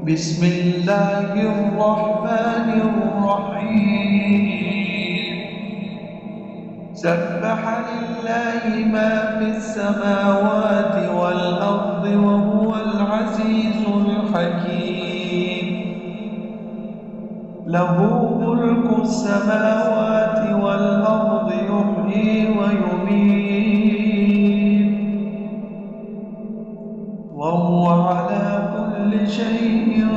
بسم الله الرحمن الرحيم. سبح لله ما في السماوات والأرض وهو العزيز الحكيم. له ملك السماوات والأرض يحيي ويميت وهو على كل شيء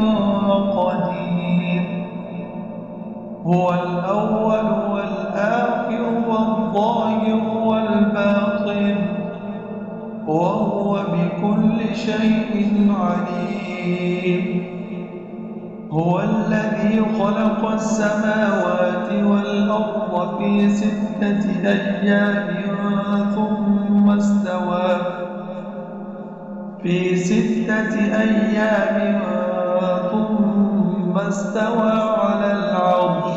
قدير. هو الأول والآخر والظاهر والباطن وهو بكل شيء عليم. هو الذي خلق السماوات والأرض في 6 أيام ثم استوى على العرش.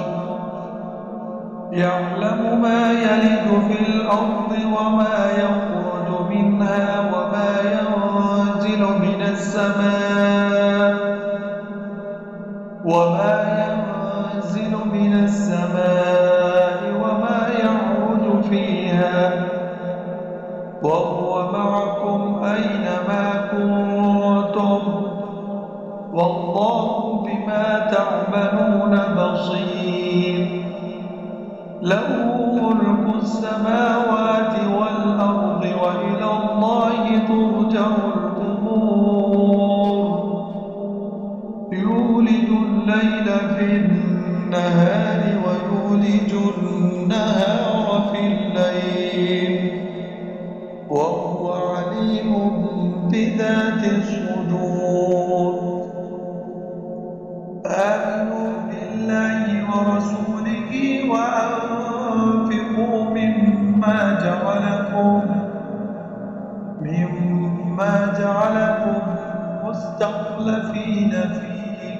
يعلم ما يلج في الأرض وما يخرج منها وما ينزل من السماء وما يعرج فيها وهو معكم أينما كنتم والله بما تعملون بصير. له ملك السماوات والأرض وإلى الله ترجع الأمور. يولج الليل في النهار ويولج النهار في الليل وهو عليم بذات الصدور. آمنوا بالله ورسوله وأنفقوا مما جعلكم مستخلفين فيه.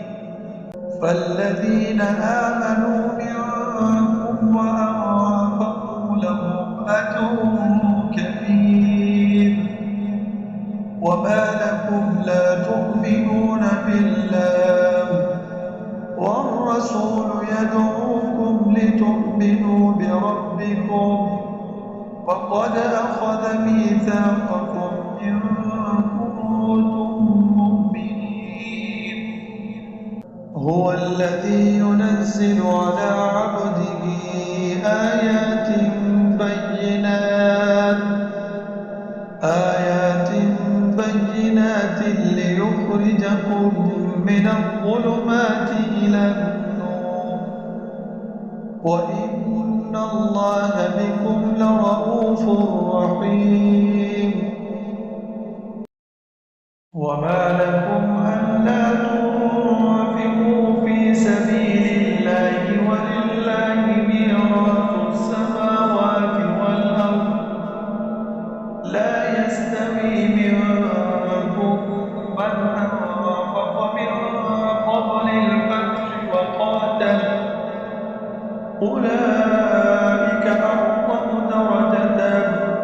فالذين آمنوا منكم وأنفقوا لهم أجر كبير. وما لكم لا تؤمنون بالله والرسول يدعوكم لتؤمنوا بربكم وقد أخذ ميثاقكم إن كنتم مؤمنين. هو الذي ينزل على عبده آيات بينات ليخرجكم من الظلمات إلى النور وإن الله بكم لرءوف رحيم. وما لكم ألا تنفقوا في سبيل الله ولله ميراث السماوات والأرض. لا يستوي منكم من أنفق من قبل الفتح وقاتل أولئك أعظم درجة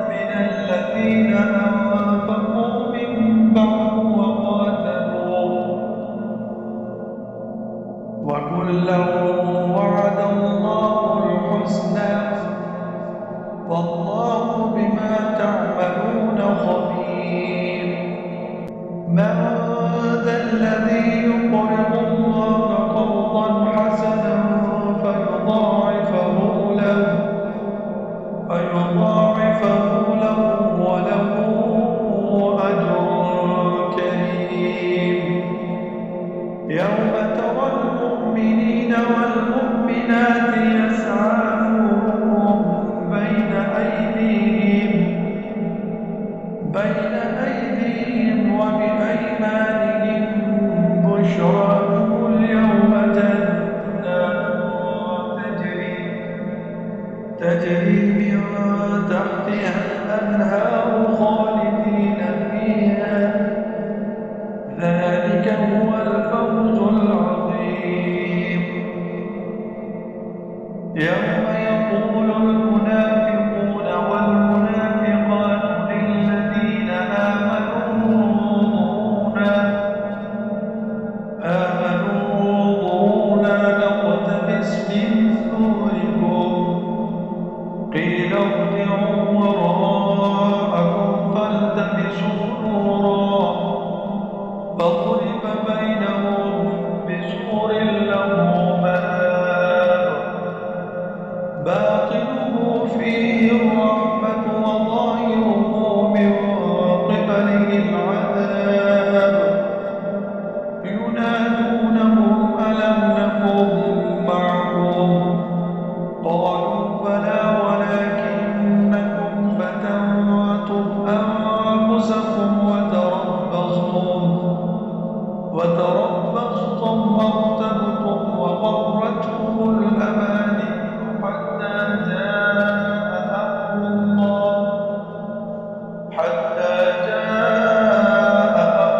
من الذين أنفقوا من بعد وقاتلوا وكلا وعد الله الحسنى والله بما تعملون خبير. من ذا الذي يقرض الله قرضا حسنا فيضاعفه له وله أجر كريم. يوم ترى المؤمنين والمؤمنات يسعى نورهم بين أيديهم وبأيمانهم بشراكم اليوم جنات تجري من تحتها الأنهار خالدين فيها ذلك هو الفوز العظيم. يوم يقول المنافقون والمنافقات للذين آمنوا انظرونا تربصتم وارتبتم وغرتكم الأماني حتى جاء أمر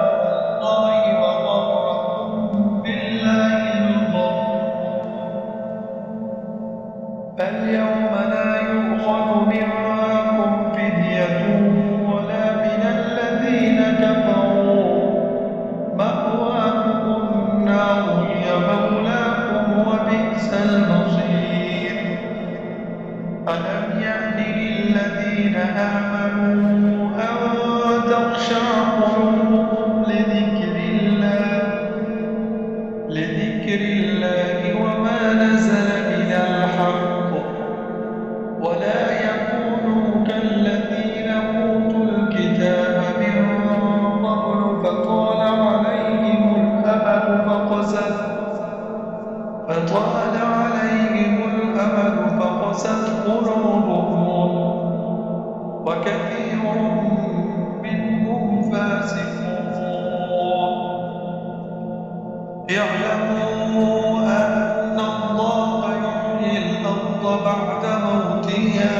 الله وغركم بالله الغرور. فاليوم لا يؤخذ منكم فدية ولا من الذين كفروا، مأواكم النار هي مولاكم وبئس المصير. ألم يأن للذين آمنوا أن تخشع قلوبهم لذكر الله وما نزل من الحق، ولا يكونوا كالذين أوتوا الكتاب من قبل فطال عليهم الأمد فقست قلوبهم وكثير منهم فاسقون. اعلموا أن الله يحيي الأرض بعد موتها،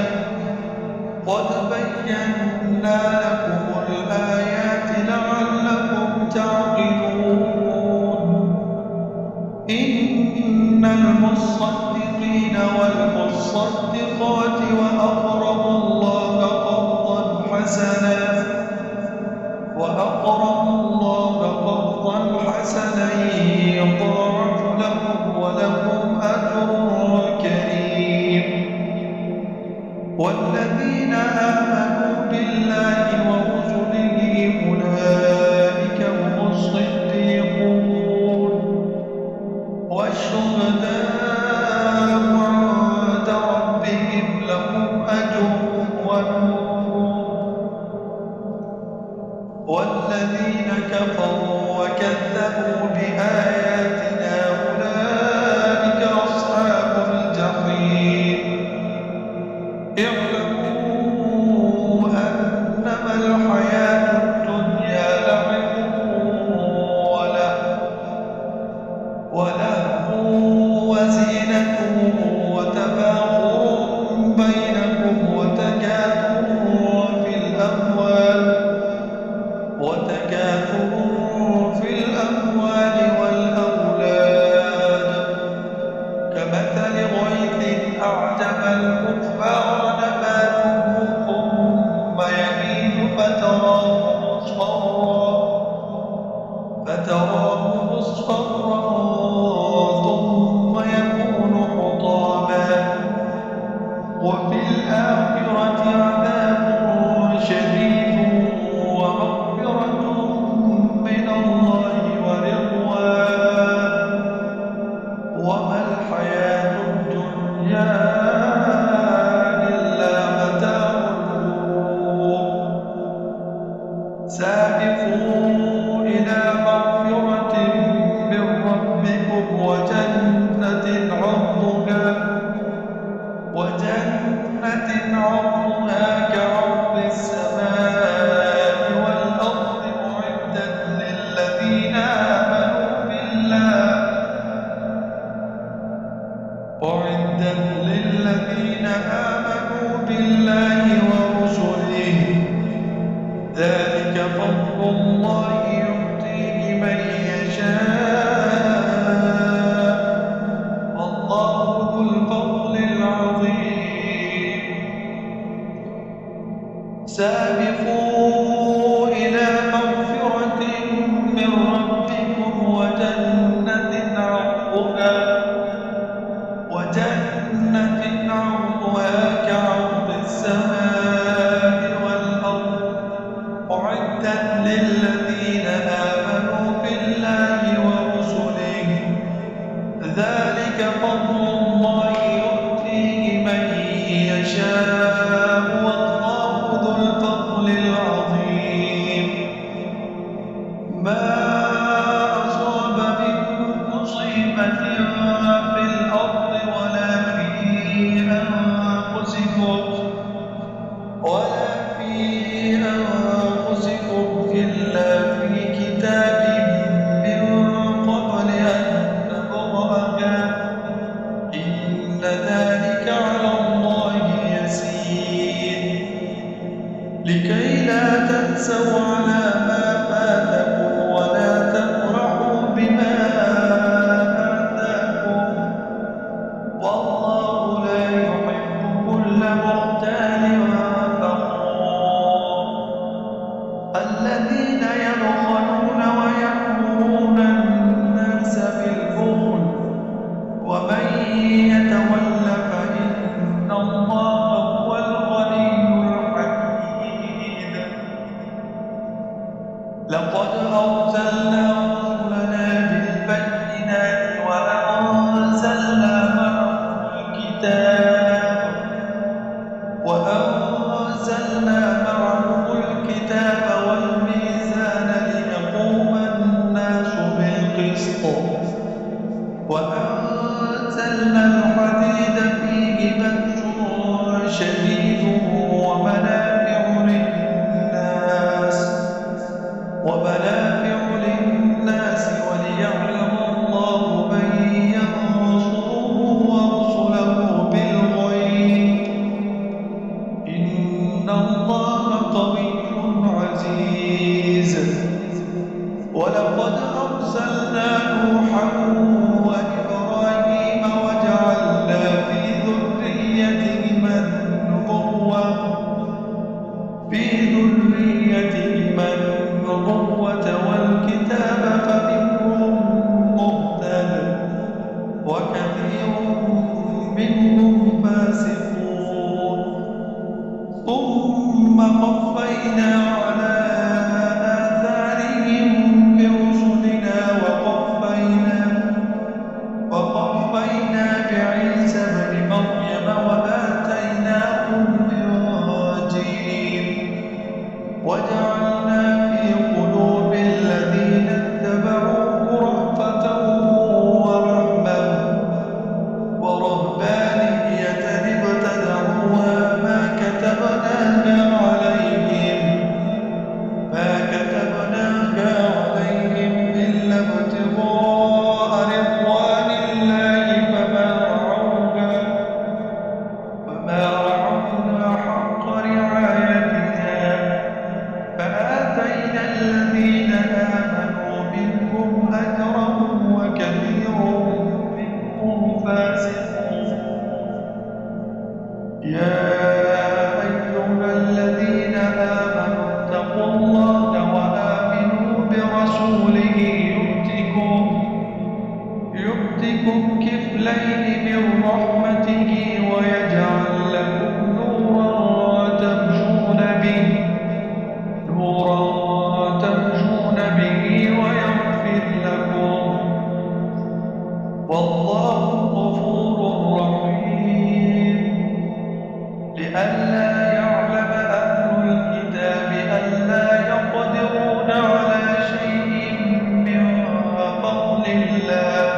قد بينا لكم الآيات لعلكم تعقلون. إن المصدقين والمصدقات وأقرضوا الله قرضا حسنا يضاعف لهم ولهم أجر كريم. والذين آمنوا بالله ورسله أولئك هم الصديقون والشهداء عند ربهم لهم أجرهم ونورهم. والذين كفروا وكذبوا بآياتنا أولئك أصحاب الجحيم. اعلموا أنما الحياة الدنيا لعب ولهو وزينة وتفاخر بينكم وتكاثر في الأموال والأولاد كمثل غيث أعجب الكفار نباته ثم يهيج فتراه مصفرا ثم يكون حطاما، وفي الآخرة عذاب شديد ومغفرة من الله ورضوان، وما الحياة الدنيا إلا متاع الغرور. سابقوا إلى مغفرة من ربكم وجنة عرضها كعرض السماء والأرض أعدت للذين آمنوا بالله ورسله. ذلك فضل الله يؤتيه من يشاء، والله ذو الفضل العظيم. سابقوا إلى مغفرة من ربكم وجنة عرضها كعرض السماء والأرض أعدت للذين آمنوا بالله وأنزلنا الحديد فيه بأس شديد ومنافع للناس وليعلم الله من ينصره ورسله بالغيب إن الله قوي عزيز ولقد أرسلنا نوحا وإبراهيم وجعلنا في ذريتهما النبوة والكتاب فمنهم مهتد وكثير منهم فاسقون ثم قفينا على آثارهم برسلنا وقفينا بعيسى ابن مريم وآتيناه الإنجيل وجعلنا في قلوب الذين اتبعوه رأفة ورحمة ورهبانية ابتدعوها ما كتبناها عليهم إلا ابتغاء رضوان الله فما رعوها حق رعايتها فآتينا الذين آمنوا منهم أجرهم وكثير منهم فاسقون يا أيها الذين آمنوا اتقوا الله وآمنوا برسوله يؤتكم كفلين من رحمته ويجعل لكم نورا تمشون به ويغفر لكم والله غفور رحيم لئلا يعلم أهل الكتاب ألا يقدرون على شيء من فضل الله